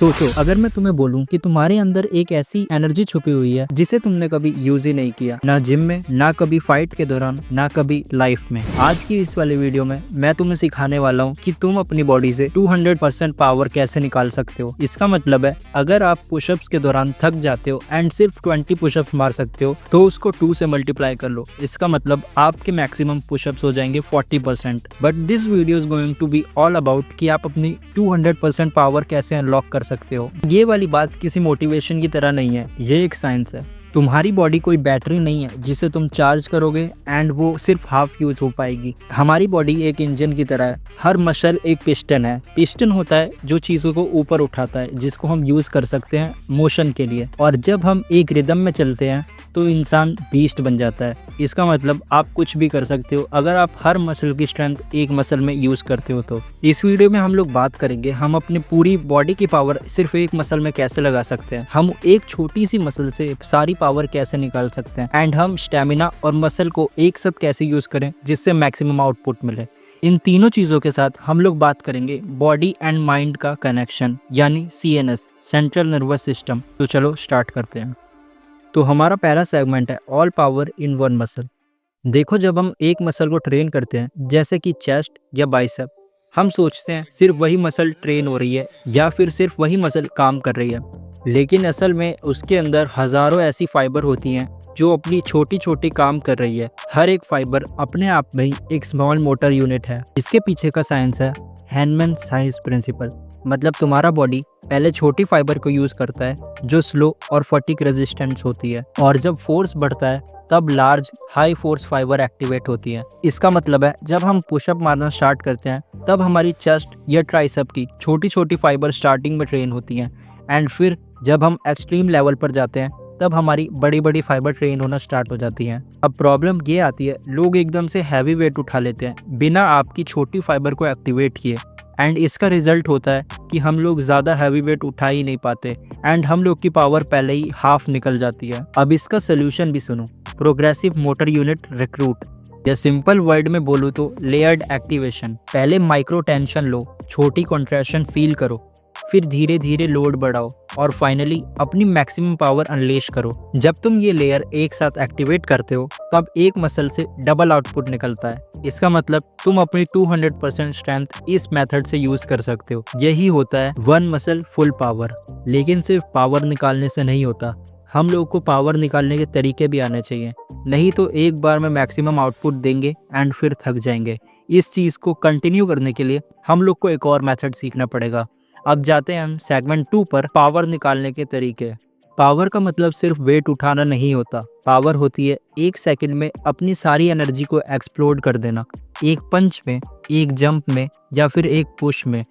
सोचो, अगर मैं तुम्हें बोलूं कि तुम्हारे अंदर एक ऐसी एनर्जी छुपी हुई है जिसे तुमने कभी यूज ही नहीं किया, ना जिम में, ना कभी फाइट के दौरान, ना कभी लाइफ में। आज की इस वाले वीडियो में मैं तुम्हें सिखाने वाला हूं कि तुम अपनी बॉडी से 200% पावर कैसे निकाल सकते हो। इसका मतलब है, अगर आप पुशअप्स के दौरान थक जाते हो एंड सिर्फ 20 पुशअप्स मार सकते हो तो उसको 2 से मल्टीप्लाई कर लो। इसका मतलब आपके मैक्सिमम पुशअप्स हो जाएंगे 40%। But this video is going to be all about कि आप अपनी 200% पावर कैसे अनलॉक कर सकते हो। ये वाली बात किसी मोटिवेशन की तरह नहीं है, ये एक साइंस है। तुम्हारी बॉडी कोई बैटरी नहीं है जिसे तुम चार्ज करोगे एंड वो सिर्फ हाफ यूज हो पाएगी। हमारी बॉडी एक इंजन की तरह है। हर मसल एक पिस्टन है। पिस्टन होता है जो चीज़ों को ऊपर उठाता है, जिसको हम यूज कर सकते हैं मोशन के लिए। और जब हम एक रिदम में चलते हैं तो इंसान बीस्ट बन जाता है। इसका मतलब आप कुछ भी कर सकते हो अगर आप हर मसल की स्ट्रेंथ एक मसल में यूज करते हो। तो इस वीडियो में हम लोग बात करेंगे हम अपनी पूरी बॉडी की पावर सिर्फ एक मसल में कैसे लगा सकते हैं, हम एक छोटी सी मसल से सारी पावर कैसे निकाल सकते हैं, एंड हम स्टेमिना और मसल को एक साथ कैसे यूज करें जिससे मैक्सिमम आउटपुट मिले। इन तीनों चीजों के साथ हम लोग बात करेंगे बॉडी एंड माइंड का कनेक्शन, यानी CNS, सेंट्रल नर्वस सिस्टम। तो चलो स्टार्ट करते हैं। तो हमारा पहला सेगमेंट है all power in one muscle. देखो, जब हम एक मसल को ट्रेन करते हैं, जैसे कि चेस्ट या बाइसेप, हम सोचते हैं सिर्फ वही मसल ट्रेन हो रही है या फिर सिर्फ वही मसल काम कर रही है। लेकिन असल में उसके अंदर हजारों ऐसी फाइबर होती हैं जो अपनी छोटी छोटी काम कर रही है। हर एक फाइबर अपने आप में ही एक स्मॉल मोटर यूनिट है। इसके पीछे का साइंस है हैनमन साइज प्रिंसिपल। मतलब तुम्हारा बॉडी पहले छोटी फाइबर को यूज करता है जो स्लो और फटीग रेजिस्टेंस होती है, और जब फोर्स बढ़ता है तब large high force fibre activate होती है। इसका मतलब है, जब हम पुशअप मारना स्टार्ट करते हैं तब हमारी चेस्ट या ट्राइसेप की छोटी छोटी फाइबर स्टार्टिंग में ट्रेन होती हैं, एंड फिर जब हम एक्सट्रीम लेवल पर जाते हैं तब हमारी बड़ी बड़ी फाइबर ट्रेन होना स्टार्ट हो जाती हैं। अब प्रॉब्लम ये आती है, लोग एकदम से हैवी वेट उठा लेते हैं बिना आपकी छोटी फाइबर को एक्टिवेट किए, एंड इसका रिजल्ट होता है कि हम लोग ज़्यादा हैवी वेट उठा ही नहीं पाते एंड हम लोग की पावर पहले ही हाफ निकल जाती है। अब इसका सोल्यूशन भी सुनो, प्रोग्रेसिव मोटर यूनिट रिक्रूट, या सिंपल वर्ड में बोलूँ तो लेयर्ड एक्टिवेशन। पहले माइक्रो टेंशन लो, छोटी कॉन्ट्रैक्शन फील करो, फिर धीरे धीरे लोड बढ़ाओ और फाइनली अपनी मैक्सिमम पावर अनलेश करो। जब तुम ये लेयर एक साथ एक्टिवेट करते हो तब एक मसल से डबल आउटपुट निकलता है। इसका मतलब तुम अपनी 200% स्ट्रेंथ इस मेथड से यूज कर सकते हो। यही होता है वन मसल फुल पावर। लेकिन सिर्फ पावर निकालने से नहीं होता, हम लोग को पावर निकालने के तरीके भी आने चाहिए, नहीं तो एक बार में मैक्सिमम आउटपुट देंगे एंड फिर थक जाएंगे। इस चीज़ को कंटिन्यू करने के लिए हम लोग को एक और मेथड सीखना पड़ेगा। अब जाते हैं हम सेगमेंट 2 पर, पावर निकालने के तरीके। पावर का मतलब सिर्फ वेट उठाना नहीं होता। पावर होती है एक सेकंड में अपनी सारी एनर्जी को एक्सप्लोड कर देना, एक पंच में, एक जंप में, या फिर एक पुश में,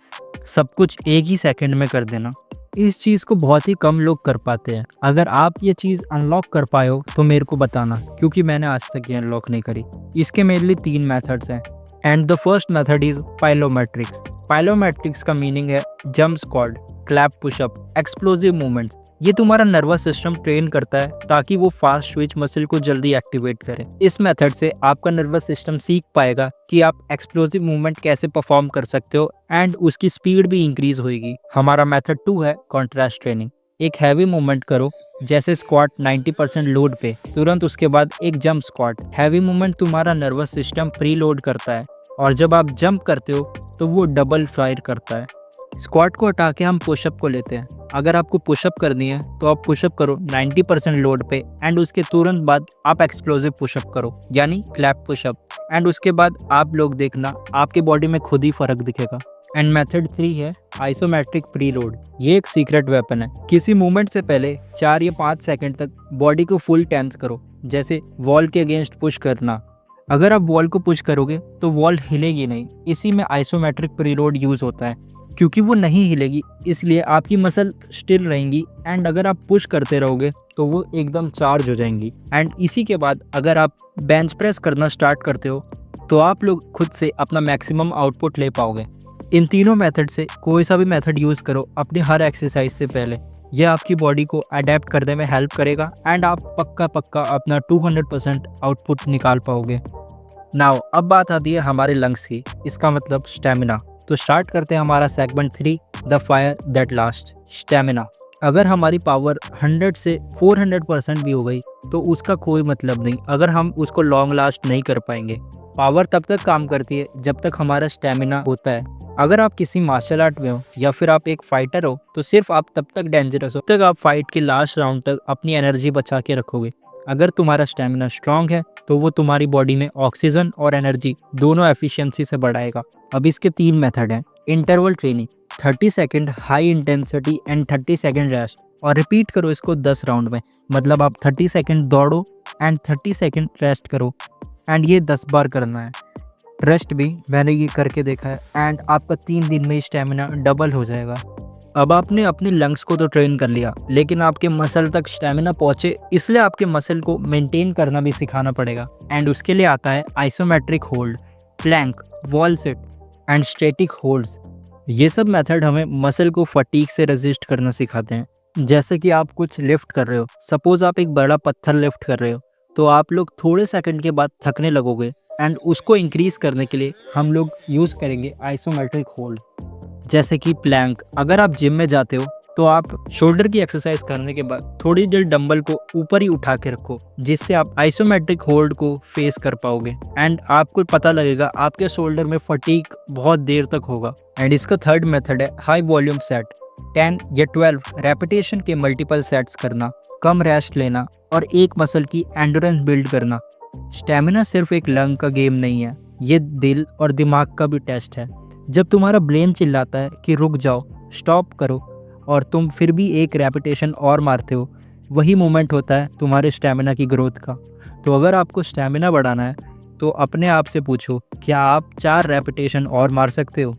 सब कुछ एक ही सेकंड में कर देना। इस चीज़ को बहुत ही कम लोग कर पाते हैं। अगर आप ये चीज़ अनलॉक कर पाए हो तो मेरे को बताना, क्योंकि मैंने आज तक ये अनलॉक नहीं करी। इसके मेनली 3 मेथड्स हैं, and the first method is plyometrics. Plyometrics का मीनिंग है jump squat, clap pushup, explosive movements. ये तुम्हारा नर्वस सिस्टम ट्रेन करता है ताकि वो फास्ट स्विच मसल को जल्दी एक्टिवेट करे। इस मेथड से आपका नर्वस सिस्टम सीख पाएगा कि आप एक्सप्लोसिव मूवमेंट कैसे परफॉर्म कर सकते हो, एंड उसकी स्पीड भी इंक्रीज होगी। हमारा मेथड 2 है कॉन्ट्रास्ट ट्रेनिंग। एक हैवी मूवमेंट करो, जैसे स्क्वाट 90% लोड पे, तुरंत उसके बाद एक जंप स्क्वाट। हैवी मूवमेंट तुम्हारा नर्वस सिस्टम प्री लोड करता है, और जब आप जंप करते हो तो वो डबल फायर करता है। स्क्वाट को हटा के हम पुशअप को लेते हैं। अगर आपको पुशअप करनी है तो आप पुशअप करो 90% लोड पे, एंड उसके तुरंत बाद आप एक्सप्लोसिव पुशअप करो, यानी क्लैप पुशअप, एंड उसके बाद आप लोग देखना आपके बॉडी में खुद ही फर्क दिखेगा। एंड मेथड 3 है आइसोमेट्रिक प्री लोड। ये एक सीक्रेट वेपन है। किसी मूवमेंट से पहले 4 या 5 सेकंड तक बॉडी को फुल टेंस करो, जैसे वॉल के अगेंस्ट पुश करना। अगर आप वॉल को पुश करोगे तो वॉल हिलेगी नहीं। इसी में आइसोमेट्रिक प्रीलोड यूज होता है। क्योंकि वो नहीं हिलेगी इसलिए आपकी मसल स्टिल रहेंगी, एंड अगर आप पुश करते रहोगे तो वो एकदम चार्ज हो जाएंगी। एंड इसी के बाद अगर आप बेंच प्रेस करना स्टार्ट करते हो तो आप लोग खुद से अपना मैक्सिमम आउटपुट ले पाओगे। इन तीनों मेथड से कोई सा भी मेथड यूज़ करो अपनी हर एक्सरसाइज से पहले, यह आपकी बॉडी को अडेप्ट करने में हेल्प करेगा, एंड आप पक्का अपना 200% आउटपुट निकाल पाओगे। नाउ अब बात आती है हमारे लंग्स की, इसका मतलब स्टेमिना। तो स्टार्ट करते हैं हमारा segment 3, the fire that last, stamina. अगर हमारी पावर 100 से 400% भी हो गई तो उसका कोई मतलब नहीं अगर हम उसको लॉन्ग लास्ट नहीं कर पाएंगे। पावर तब तक काम करती है जब तक हमारा स्टेमिना होता है। अगर आप किसी मार्शल आर्ट में हो या फिर आप एक फाइटर हो तो सिर्फ आप तब तक डेंजरस हो, तब तक आप फाइट के लास्ट राउंड तक अपनी एनर्जी बचा के रखोगे। अगर तुम्हारा स्टेमिना स्ट्रांग है तो वो तुम्हारी बॉडी में ऑक्सीजन और एनर्जी दोनों एफिशिएंसी से बढ़ाएगा। अब इसके 3 मेथड हैं। Interval training, 30 second high intensity and 30 second rest, और रिपीट करो इसको 10 राउंड में। मतलब आप 30 सेकंड दौड़ो एंड 30 सेकंड रेस्ट करो, एंड ये 10 बार करना है। रेस्ट भी मैंने ये करके देखा है एंड आपका 3 दिन में स्टेमिना डबल हो जाएगा। अब आपने अपने लंग्स को तो ट्रेन कर लिया, लेकिन आपके मसल तक स्टेमिना पहुंचे, इसलिए आपके मसल को मेंटेन करना भी सिखाना पड़ेगा। एंड उसके लिए आता है isometric hold, plank, wall sit and static holds. ये सब मेथड हमें मसल को फटीग से रेजिस्ट करना सिखाते हैं। जैसे कि आप कुछ लिफ्ट कर रहे हो, सपोज आप एक बड़ा पत्थर लिफ्ट कर रहे हो, तो आप लोग थोड़े सेकंड के बाद थकने लगोगे एंड उसको इंक्रीज करने के लिए हम लोग यूज़ करेंगे आइसोमेट्रिक होल्ड। जैसे कि प्लैंक, अगर आप जिम में जाते हो तो आप शोल्डर की एक्सरसाइज करने के बाद थोड़ी देर डंबल को ऊपर ही उठा के रखो, जिससे आप आइसोमेट्रिक होल्ड को फेस कर पाओगे एंड आपको पता लगेगा आपके शोल्डर में फटीग बहुत देर तक होगा। एंड इसका थर्ड मेथड है हाई वॉल्यूम सेट, 10 या 12 रेपिटेशन के मल्टीपल सेट्स करना, कम रेस्ट लेना और एक मसल की एंडोरेंस बिल्ड करना। स्टेमिना सिर्फ एक लंग का गेम नहीं है, ये दिल और दिमाग का भी टेस्ट है। जब तुम्हारा ब्रेन चिल्लाता है कि रुक जाओ, स्टॉप करो, और तुम फिर भी एक रेपिटेशन और मारते हो, वही मोमेंट होता है तुम्हारे स्टेमिना की ग्रोथ का। तो अगर आपको स्टेमिना बढ़ाना है तो अपने आप से पूछो, क्या आप 4 रेपिटेशन और मार सकते हो?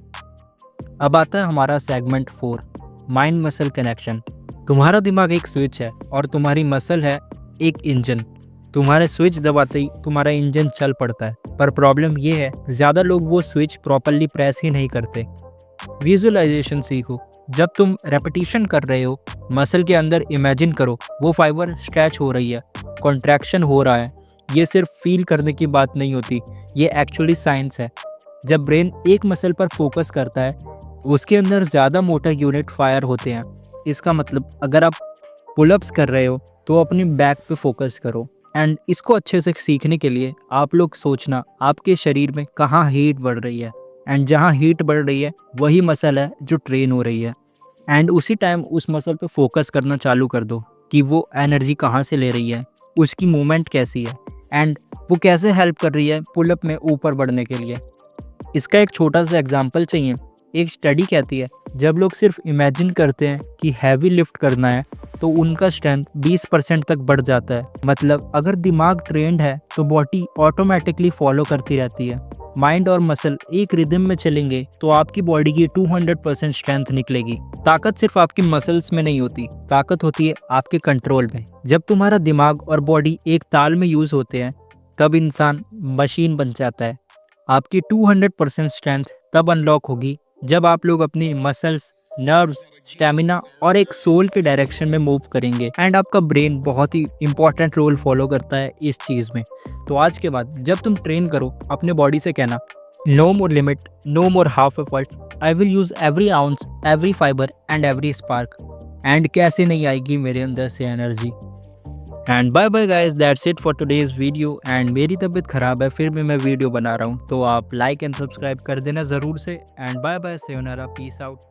अब आता है हमारा सेगमेंट 4, माइंड मसल कनेक्शन। तुम्हारा दिमाग एक स्विच है और तुम्हारी मसल है एक इंजन। तुम्हारे स्विच दबाते ही तुम्हारा इंजन चल पड़ता है, पर प्रॉब्लम ये है ज़्यादा लोग वो स्विच प्रॉपरली प्रेस ही नहीं करते। विजुअलाइजेशन सीखो। जब तुम रेपिटेशन कर रहे हो, मसल के अंदर इमेजिन करो वो फाइबर स्ट्रेच हो रही है, कॉन्ट्रैक्शन हो रहा है। ये सिर्फ फील करने की बात नहीं होती, ये एक्चुअली साइंस है। जब ब्रेन एक मसल पर फोकस करता है, उसके अंदर ज़्यादा मोटर यूनिट फायर होते हैं। इसका मतलब अगर आप पुलअप्स कर रहे हो तो अपनी बैक पे फोकस करो। एंड इसको अच्छे से सीखने के लिए आप लोग सोचना आपके शरीर में कहाँ हीट बढ़ रही है, एंड जहाँ हीट बढ़ रही है वही मसल है जो ट्रेन हो रही है। एंड उसी टाइम उस मसल पे फोकस करना चालू कर दो कि वो एनर्जी कहाँ से ले रही है, उसकी मूवमेंट कैसी है एंड वो कैसे हेल्प कर रही है पुलअप में ऊपर बढ़ने के लिए। इसका एक छोटा सा एग्जाम्पल चाहिए। एक स्टडी कहती है जब लोग सिर्फ इमेजिन करते हैं कि हैवी लिफ्ट करना है तो उनका स्ट्रेंथ 20% तक बढ़ जाता है। मतलब अगर दिमाग ट्रेंड है तो बॉडी ऑटोमेटिकली फॉलो करती रहती है। माइंड और मसल एक रिदम में चलेंगे तो आपकी बॉडी की 200% स्ट्रेंथ निकलेगी। ताकत सिर्फ आपकी मसल्स में नहीं होती, ताकत होती है आपके कंट्रोल में। जब तुम्हारा दिमाग और बॉडी एक ताल में यूज होते हैं तब इंसान मशीन बन जाता है। आपकी 200% स्ट्रेंथ तब अनलॉक होगी जब आप लोग अपनी मसल्स, नर्व्स, स्टेमिना और एक सोल के डायरेक्शन में मूव करेंगे। एंड आपका ब्रेन बहुत ही इंपॉर्टेंट रोल फॉलो करता है इस चीज़ में। तो आज के बाद जब तुम ट्रेन करो, अपने बॉडी से कहना, no more limit, no more half efforts, I will use every ounce, every fibre and every spark. And कैसे नहीं आएगी मेरे अंदर से energy. And bye bye guys, that's it for today's video. And मेरी तबीयत ख़राब है फिर भी मैं वीडियो बना रहा हूँ, तो आप लाइक एंड सब्सक्राइब कर देना ज़रूर से। एंड बाय बाय, सेयोनारा, पीस आउट।